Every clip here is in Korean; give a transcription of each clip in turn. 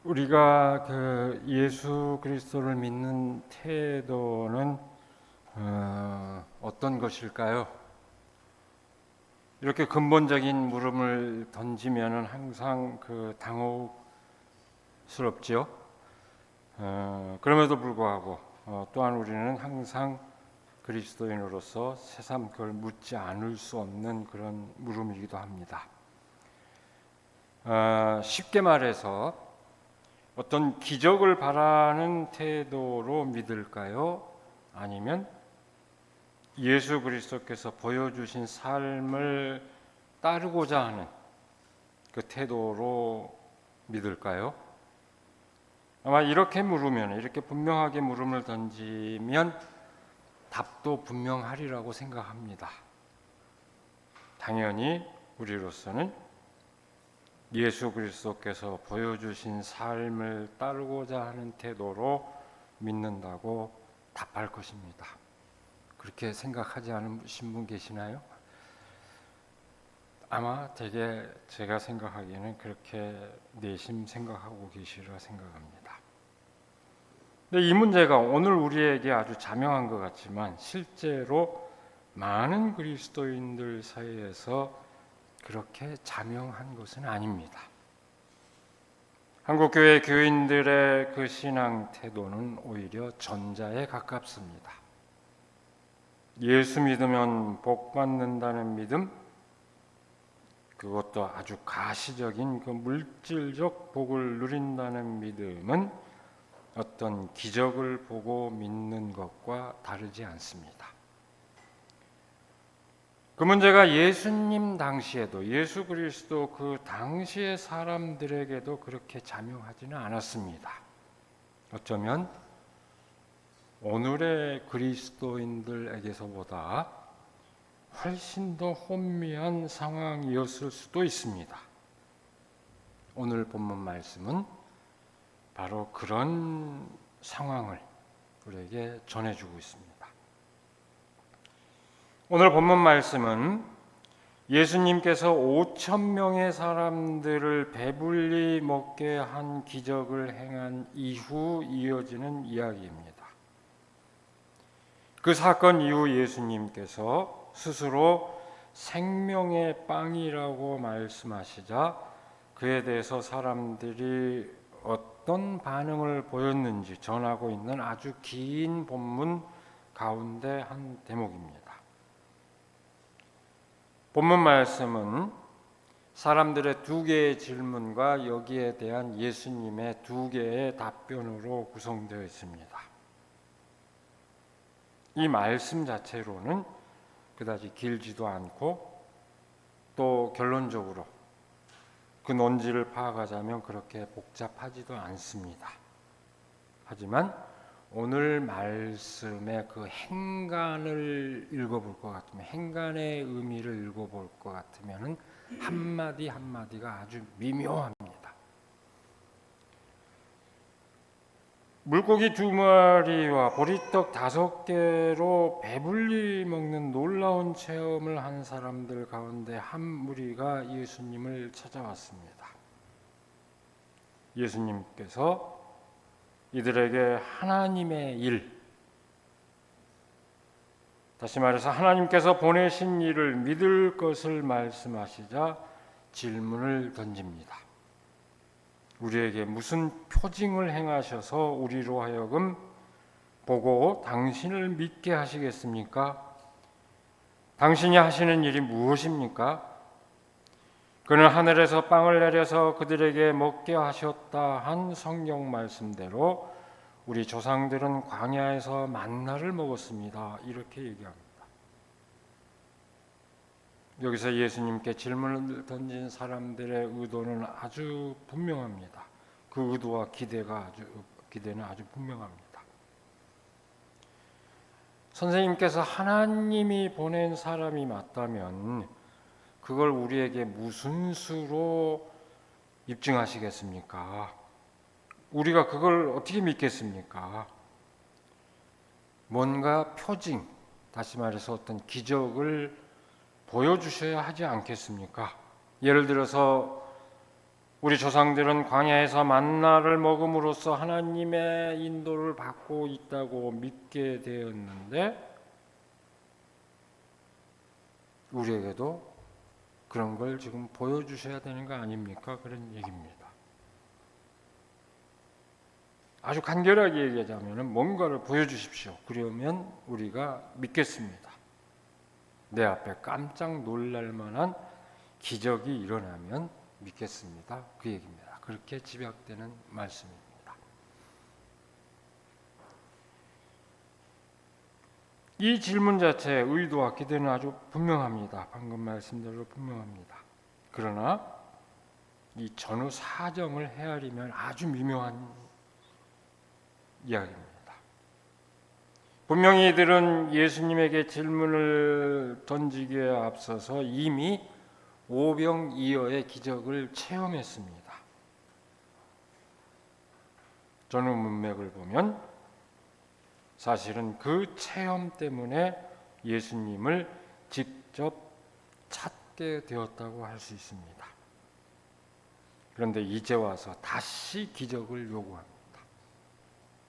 우리가 예수 그리스도를 믿는 태도는 어떤 것일까요? 이렇게 근본적인 물음을 던지면은 항상 당혹스럽지요. 그럼에도 불구하고 또한 우리는 항상 그리스도인으로서 새삼 그걸 묻지 않을 수 없는 그런 물음이기도 합니다. 쉽게 말해서 어떤 기적을 바라는 태도로 믿을까요? 아니면 예수 그리스도께서 보여주신 삶을 따르고자 하는 그 태도로 믿을까요? 아마 이렇게 물으면, 이렇게 분명하게 물음을 던지면 답도 분명하리라고 생각합니다. 당연히 우리로서는 예수 그리스도께서 보여주신 삶을 따르고자 하는 태도로 믿는다고 답할 것입니다. 그렇게 생각하지 않으신 분 계시나요? 아마 되게 제가 생각하기에는 그렇게 내심 생각하고 계시리라 생각합니다. 근데 이 문제가 오늘 우리에게 아주 자명한 것 같지만 실제로 많은 그리스도인들 사이에서 그렇게 자명한 것은 아닙니다. 한국교회 교인들의 그 신앙 태도는 오히려 전자에 가깝습니다. 예수 믿으면 복 받는다는 믿음, 그것도 아주 가시적인 그 물질적 복을 누린다는 믿음은 어떤 기적을 보고 믿는 것과 다르지 않습니다. 그 문제가 예수님 당시에도, 예수 그리스도 그 당시의 사람들에게도 그렇게 자명하지는 않았습니다. 어쩌면 오늘의 그리스도인들에게서보다 훨씬 더 혼미한 상황이었을 수도 있습니다. 오늘 본문 말씀은 바로 그런 상황을 우리에게 전해주고 있습니다. 오늘 본문 말씀은 예수님께서 5천 명의 사람들을 배불리 먹게 한 기적을 행한 이후 이어지는 이야기입니다. 그 사건 이후 예수님께서 스스로 생명의 빵이라고 말씀하시자 그에 대해서 사람들이 어떤 반응을 보였는지 전하고 있는 아주 긴 본문 가운데 한 대목입니다. 본문 말씀은 사람들의 두 개의 질문과 여기에 대한 예수님의 두 개의 답변으로 구성되어 있습니다. 이 말씀 자체로는 그다지 길지도 않고 또 결론적으로 그 논지를 파악하자면 그렇게 복잡하지도 않습니다. 하지만 오늘 말씀의 그 행간을 읽어볼 것 같으면, 행간의 의미를 읽어볼 것 같으면 한마디 한마디가 아주 미묘합니다. 물고기 2마리와 보리떡 5개로 배불리 먹는 놀라운 체험을 한 사람들 가운데 한 무리가 예수님을 찾아왔습니다. 예수님께서 이들에게 하나님의 일, 다시 말해서 하나님께서 보내신 일을 믿을 것을 말씀하시자 질문을 던집니다. 우리에게 무슨 표징을 행하셔서 우리로 하여금 보고 당신을 믿게 하시겠습니까? 당신이 하시는 일이 무엇입니까? 그는 하늘에서 빵을 내려서 그들에게 먹게 하셨다 한 성경 말씀대로 우리 조상들은 광야에서 만나를 먹었습니다. 이렇게 얘기합니다. 여기서 예수님께 질문을 던진 사람들의 의도는 아주 분명합니다. 그 의도와 기대는 아주 분명합니다. 선생님께서 하나님이 보낸 사람이 맞다면 그걸 우리에게 무슨 수로 입증하시겠습니까? 우리가 그걸 어떻게 믿겠습니까? 뭔가 표징, 다시 말해서 어떤 기적을 보여주셔야 하지 않겠습니까? 예를 들어서 우리 조상들은 광야에서 만나를 먹음으로써 하나님의 인도를 받고 있다고 믿게 되었는데 우리에게도 그런 걸 지금 보여주셔야 되는 거 아닙니까? 그런 얘기입니다. 아주 간결하게 얘기하자면 뭔가를 보여주십시오. 그러면 우리가 믿겠습니다. 내 앞에 깜짝 놀랄 만한 기적이 일어나면 믿겠습니다. 그 얘기입니다. 그렇게 집약되는 말씀입니다. 이 질문 자체의 의도와 기대는 아주 분명합니다. 방금 말씀대로 분명합니다. 그러나 이 전후 사정을 헤아리면 아주 미묘한 이야기입니다. 분명히 이들은 예수님에게 질문을 던지기에 앞서서 이미 오병이어의 기적을 체험했습니다. 전후 문맥을 보면 사실은 그 체험 때문에 예수님을 직접 찾게 되었다고 할 수 있습니다. 그런데 이제 와서 다시 기적을 요구합니다.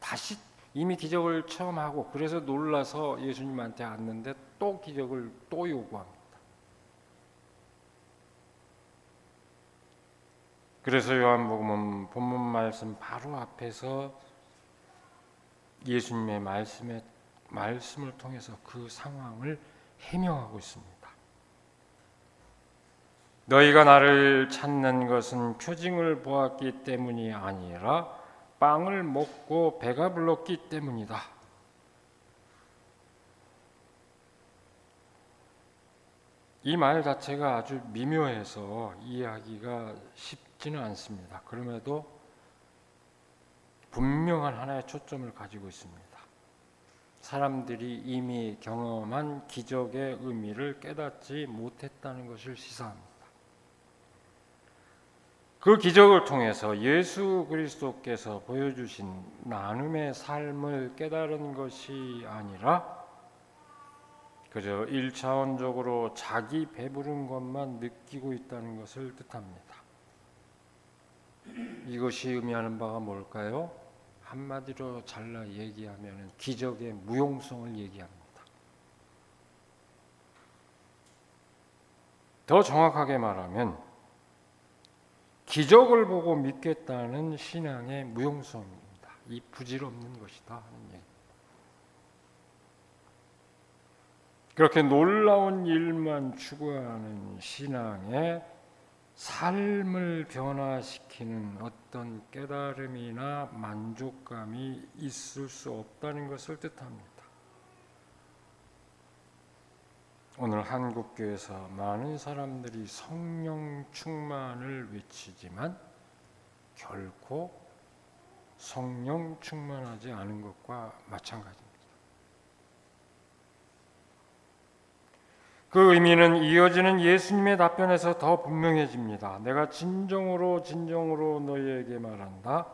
다시 이미 기적을 체험하고 그래서 놀라서 예수님한테 왔는데 또 기적을 또 요구합니다. 그래서 요한복음은 본문 말씀 바로 앞에서 예수님의 말씀을 통해서 그 상황을 해명하고 있습니다. 너희가 나를 찾는 것은 표징을 보았기 때문이 아니라 빵을 먹고 배가 불렀기 때문이다. 이 말 자체가 아주 미묘해서 이해하기가 쉽지는 않습니다. 그럼에도 분명한 하나의 초점을 가지고 있습니다. 사람들이 이미 경험한 기적의 의미를 깨닫지 못했다는 것을 시사합니다. 그 기적을 통해서 예수 그리스도께서 보여주신 나눔의 삶을 깨달은 것이 아니라 그저 1차원적으로 자기 배부른 것만 느끼고 있다는 것을 뜻합니다. 이것이 의미하는 바가 뭘까요? 한마디로 잘라 얘기하면 기적의 무용성을 얘기합니다. 더 정확하게 말하면 기적을 보고 믿겠다는 신앙의 무용성입니다. 이 부질없는 것이다 하는 얘기입니다. 그렇게 놀라운 일만 추구하는 신앙의 삶을 변화시키는 어떤 깨달음이나 만족감이 있을 수 없다는 것을 뜻합니다. 오늘 한국교회에서 많은 사람들이 성령 충만을 외치지만 결코 성령 충만하지 않은 것과 마찬가지입니다. 그 의미는 이어지는 예수님의 답변에서 더 분명해집니다. 내가 진정으로 너희에게 말한다.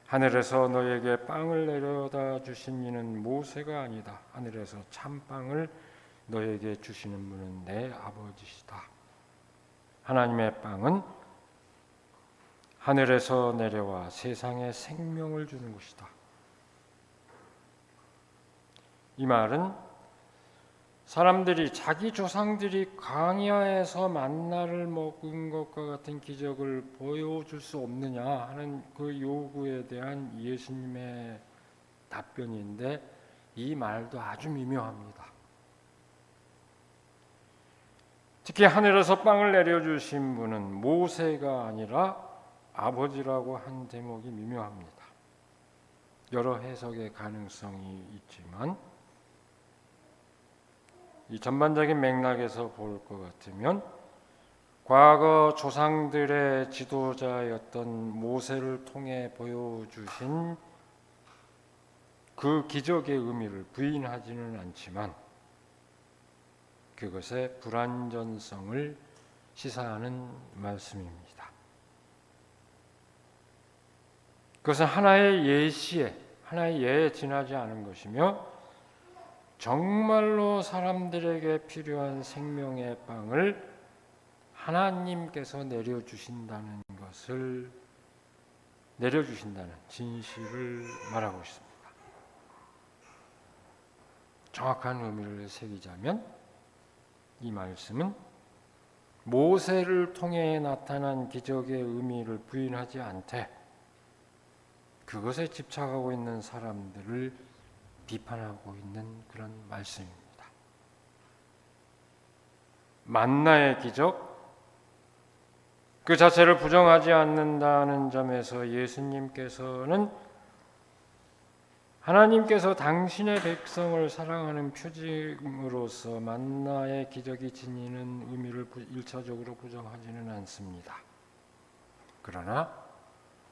하늘에서 너희에게 빵을 내려다 주신 이는 모세가 아니다. 하늘에서 참빵을 너희에게 주시는 분은 내 아버지시다. 하나님의 빵은 하늘에서 내려와 세상에 생명을 주는 것이다. 이 말은 사람들이 자기 조상들이 광야에서 만나를 먹은 것과 같은 기적을 보여줄 수 없느냐 하는 그 요구에 대한 예수님의 답변인데 이 말도 아주 미묘합니다. 특히 하늘에서 빵을 내려주신 분은 모세가 아니라 아버지라고 한 대목이 미묘합니다. 여러 해석의 가능성이 있지만 이 전반적인 맥락에서 볼 것 같으면 과거 조상들의 지도자였던 모세를 통해 보여주신 그 기적의 의미를 부인하지는 않지만 그것의 불완전성을 시사하는 말씀입니다. 그것은 하나의 예에 지나지 않은 것이며 정말로 사람들에게 필요한 생명의 빵을 하나님께서 내려주신다는 것을 내려주신다는 진실을 말하고 있습니다. 정확한 의미를 새기자면 이 말씀은 모세를 통해 나타난 기적의 의미를 부인하지 않되 그것에 집착하고 있는 사람들을 비판하고 있는 그런 말씀입니다. 만나의 기적 그 자체를 부정하지 않는다는 점에서 예수님께서는 하나님께서 당신의 백성을 사랑하는 표징으로서 만나의 기적이 지니는 의미를 일차적으로 부정하지는 않습니다. 그러나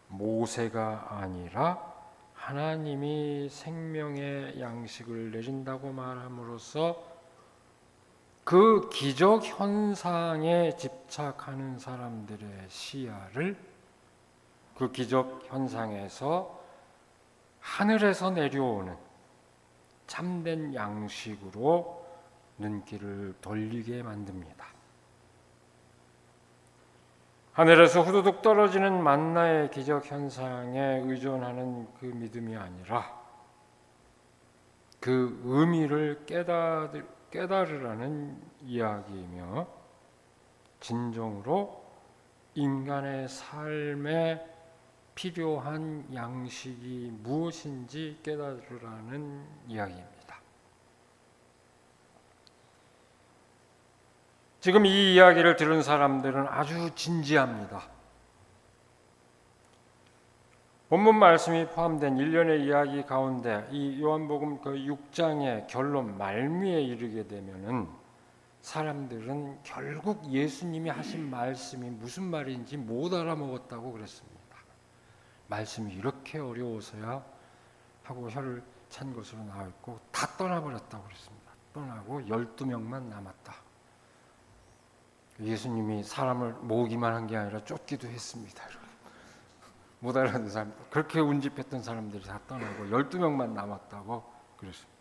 모세가 아니라 하나님이 생명의 양식을 내린다고 말함으로써 그 기적 현상에 집착하는 사람들의 시야를 그 기적 현상에서 하늘에서 내려오는 참된 양식으로 눈길을 돌리게 만듭니다. 하늘에서 후두둑 떨어지는 만나의 기적 현상에 의존하는 그 믿음이 아니라 그 의미를 깨달으라는 이야기이며 진정으로 인간의 삶에 필요한 양식이 무엇인지 깨달으라는 이야기입니다. 지금 이 이야기를 들은 사람들은 아주 진지합니다. 본문 말씀이 포함된 일련의 이야기 가운데 이 요한복음 그 6장의 결론 말미에 이르게 되면은 사람들은 결국 예수님이 하신 말씀이 무슨 말인지 못 알아먹었다고 그랬습니다. 말씀이 이렇게 어려워서야 하고 혀를 찬 것으로 나와 있고 다 떠나버렸다고 그랬습니다. 떠나고 12명만 남았다. 예수님이 사람을 모으기만 한 게 아니라 쫓기도 했습니다. 못 알아듣는 사람, 그렇게 운집했던 사람들이 다 떠나고 12명만 남았다고 그랬습니다.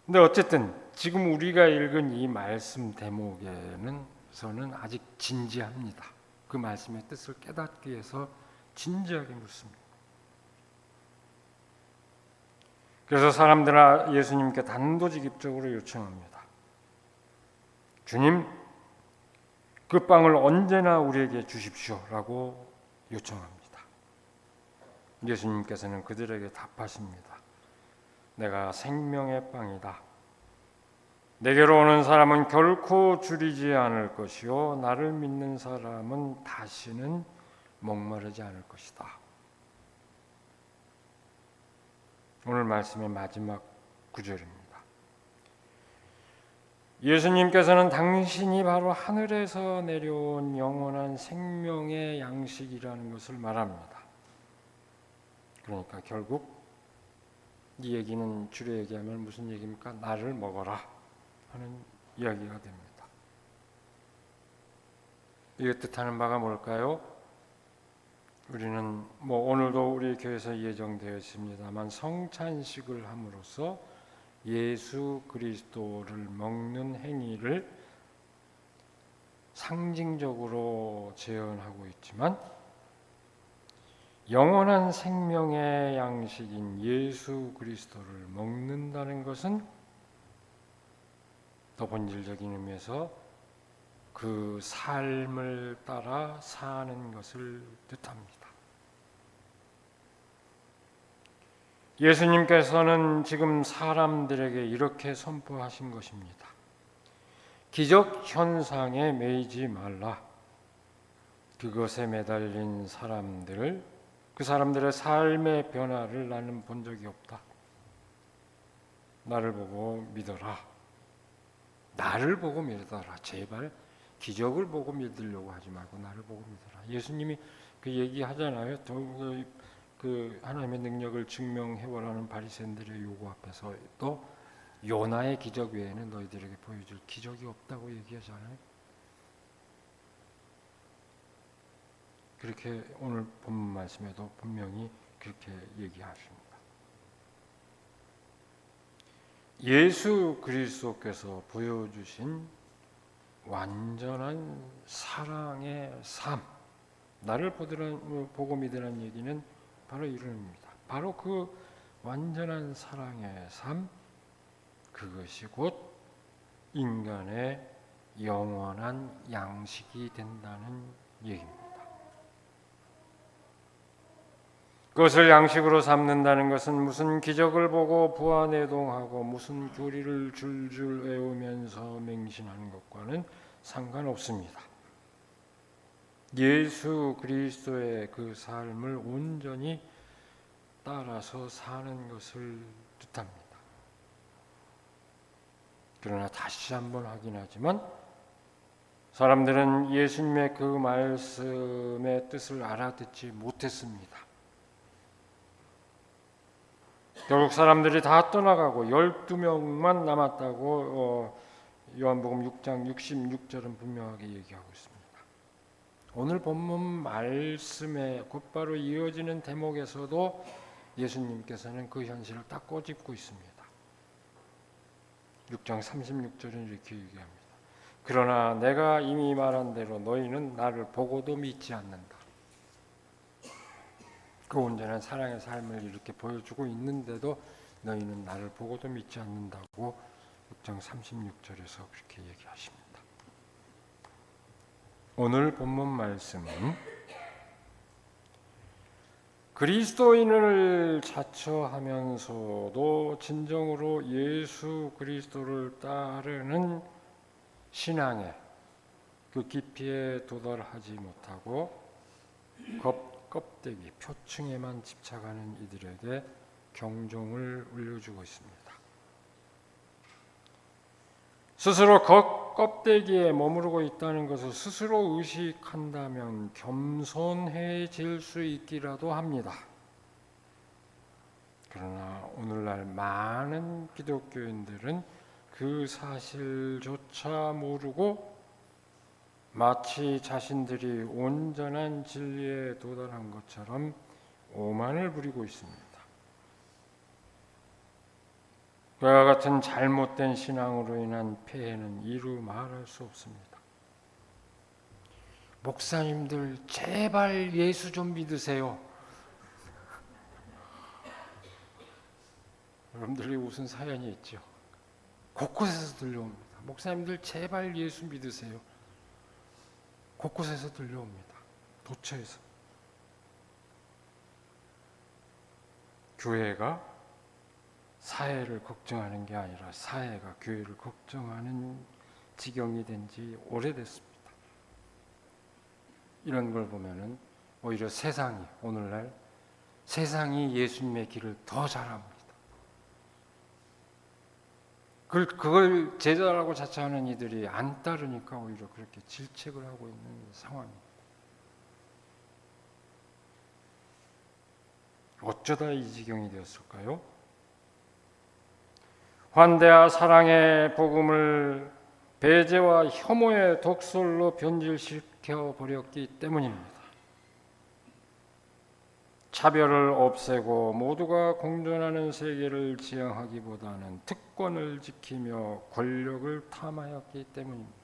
근데 어쨌든 지금 우리가 읽은 이 말씀 대목에서는 아직 진지합니다. 그 말씀의 뜻을 깨닫기 위해서 진지하게 묻습니다. 그래서 사람들은 예수님께 단도직입적으로 요청합니다. 주님, 그 빵을 언제나 우리에게 주십시오라고 요청합니다. 예수님께서는 그들에게 답하십니다. 내가 생명의 빵이다. 내게로 오는 사람은 결코 줄이지 않을 것이요 나를 믿는 사람은 다시는 목마르지 않을 것이다. 오늘 말씀의 마지막 구절입니다. 예수님께서는 당신이 바로 하늘에서 내려온 영원한 생명의 양식이라는 것을 말합니다. 그러니까 결국 이 얘기는 줄여 얘기하면 무슨 얘기입니까? 나를 먹어라 하는 이야기가 됩니다. 이게 뜻하는 바가 뭘까요? 우리는 오늘도 우리 교회에서 예정되어 있습니다만 성찬식을 함으로써 예수 그리스도를 먹는 행위를 상징적으로 재현하고 있지만 영원한 생명의 양식인 예수 그리스도를 먹는다는 것은 더 본질적인 의미에서 그 삶을 따라 사는 것을 뜻합니다. 예수님께서는 지금 사람들에게 이렇게 선포하신 것입니다. 기적 현상에 매이지 말라. 그것에 매달린 사람들을 그 사람들의 삶의 변화를 나는 본 적이 없다. 나를 보고 믿어라. 나를 보고 믿어라. 제발 기적을 보고 믿으려고 하지 말고 나를 보고 믿어라. 예수님이 그 얘기하잖아요. 그 하나님의 능력을 증명해보라는 바리새인들의 요구 앞에서 또 요나의 기적 외에는 너희들에게 보여줄 기적이 없다고 얘기하잖아요. 그렇게 오늘 본문 말씀에도 분명히 그렇게 얘기하십니다. 예수 그리스도께서 보여주신 완전한 사랑의 삶, 나를 보고 믿으라는 얘기는 바로 이런 의미입니다. 바로 그 완전한 사랑의 삶, 그것이 곧 인간의 영원한 양식이 된다는 얘기입니다. 그것을 양식으로 삼는다는 것은 무슨 기적을 보고 부안해동하고 무슨 교리를 줄줄 외우면서 맹신하는 것과는 상관없습니다. 예수 그리스도의 그 삶을 온전히 따라서 사는 것을 뜻합니다. 그러나 다시 한번 확인하지만 사람들은 예수님의 그 말씀의 뜻을 알아듣지 못했습니다. 결국 사람들이 다 떠나가고 12명만 남았다고 요한복음 6장 66절은 분명하게 얘기하고 있습니다. 오늘 본문 말씀에 곧바로 이어지는 대목에서도 예수님께서는 그 현실을 딱 꼬집고 있습니다. 6장 36절은 이렇게 얘기합니다. 그러나 내가 이미 말한 대로 너희는 나를 보고도 믿지 않는다. 그 온전한 사랑의 삶을 이렇게 보여주고 있는데도 너희는 나를 보고도 믿지 않는다고 6장 36절에서 그렇게 얘기하십니다. 오늘 본문 말씀은 그리스도인을 자처하면서도 진정으로 예수 그리스도를 따르는 신앙의 그 깊이에 도달하지 못하고 껍데기, 표층에만 집착하는 이들에게 경종을 울려주고 있습니다. 스스로 껍데기에 머무르고 있다는 것을 스스로 의식한다면 겸손해질 수 있기라도 합니다. 그러나 오늘날 많은 기독교인들은 그 사실조차 모르고 마치 자신들이 온전한 진리에 도달한 것처럼 오만을 부리고 있습니다. 그와 같은 잘못된 신앙으로 인한 폐해는 이루 말할 수 없습니다. 목사님들 제발 예수 좀 믿으세요. 여러분들이 무슨 사연이 있죠? 곳곳에서 들려옵니다. 목사님들 제발 예수 믿으세요. 곳곳에서 들려옵니다. 도처에서. 교회가 사회를 걱정하는 게 아니라 사회가 교회를 걱정하는 지경이 된 지 오래됐습니다. 이런 걸 보면은 오히려 오늘날 세상이 예수님의 길을 더 잘합니다. 그걸 제자라고 자처하는 이들이 안 따르니까 오히려 그렇게 질책을 하고 있는 상황입니다. 어쩌다 이 지경이 되었을까요? 환대와 사랑의 복음을 배제와 혐오의 독설로 변질시켜 버렸기 때문입니다. 차별을 없애고 모두가 공존하는 세계를 지향하기보다는 특권을 지키며 권력을 탐하였기 때문입니다.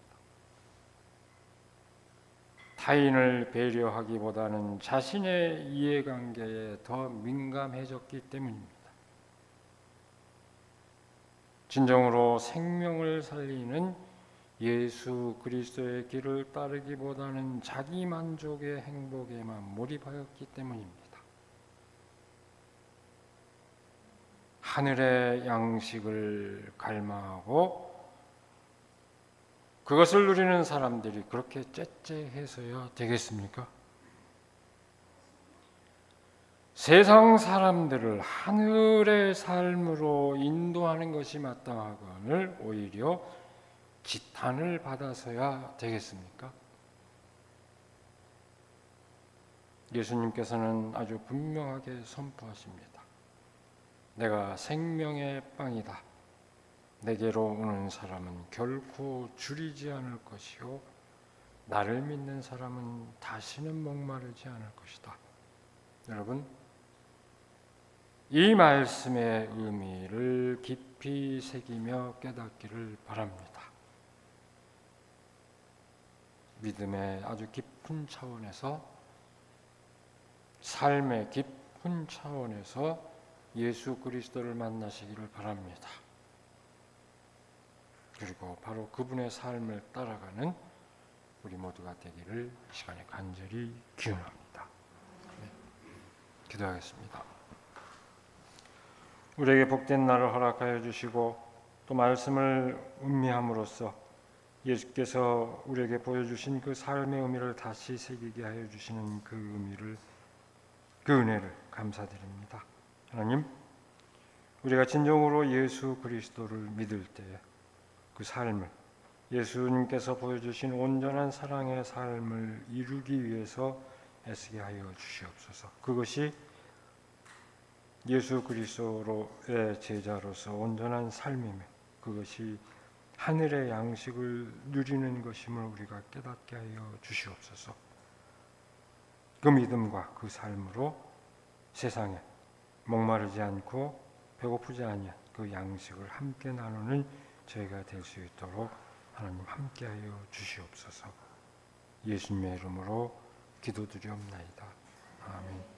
타인을 배려하기보다는 자신의 이해관계에 더 민감해졌기 때문입니다. 진정으로 생명을 살리는 예수 그리스도의 길을 따르기보다는 자기 만족의 행복에만 몰입하였기 때문입니다. 하늘의 양식을 갈망하고 그것을 누리는 사람들이 그렇게 째째해서야 되겠습니까? 세상 사람들을 하늘의 삶으로 인도하는 것이 마땅하거늘 오히려 지탄을 받아서야 되겠습니까? 예수님께서는 아주 분명하게 선포하십니다. 내가 생명의 빵이다. 내게로 오는 사람은 결코 줄이지 않을 것이요 나를 믿는 사람은 다시는 목마르지 않을 것이다. 여러분, 이 말씀의 의미를 깊이 새기며 깨닫기를 바랍니다. 믿음의 아주 깊은 차원에서, 삶의 깊은 차원에서 예수 그리스도를 만나시기를 바랍니다. 그리고 바로 그분의 삶을 따라가는 우리 모두가 되기를 이 시간에 간절히 기원합니다. 네. 기도하겠습니다. 우리에게 복된 날을 허락하여 주시고 또 말씀을 음미함으로써 예수께서 우리에게 보여주신 그 삶의 의미를 다시 새기게 하여 주시는 그 의미를, 그 은혜를 감사드립니다. 하나님, 우리가 진정으로 예수 그리스도를 믿을 때에 그 삶을, 예수님께서 보여주신 온전한 사랑의 삶을 이루기 위해서 애쓰게 하여 주시옵소서. 그것이 예수 그리스도의 제자로서 온전한 삶이며 그것이 하늘의 양식을 누리는 것임을 우리가 깨닫게 하여 주시옵소서. 그 믿음과 그 삶으로 세상에 목마르지 않고 배고프지 아니한 그 양식을 함께 나누는 저희가 될 수 있도록 하나님 함께하여 주시옵소서. 예수님의 이름으로 기도드리옵나이다. 아멘.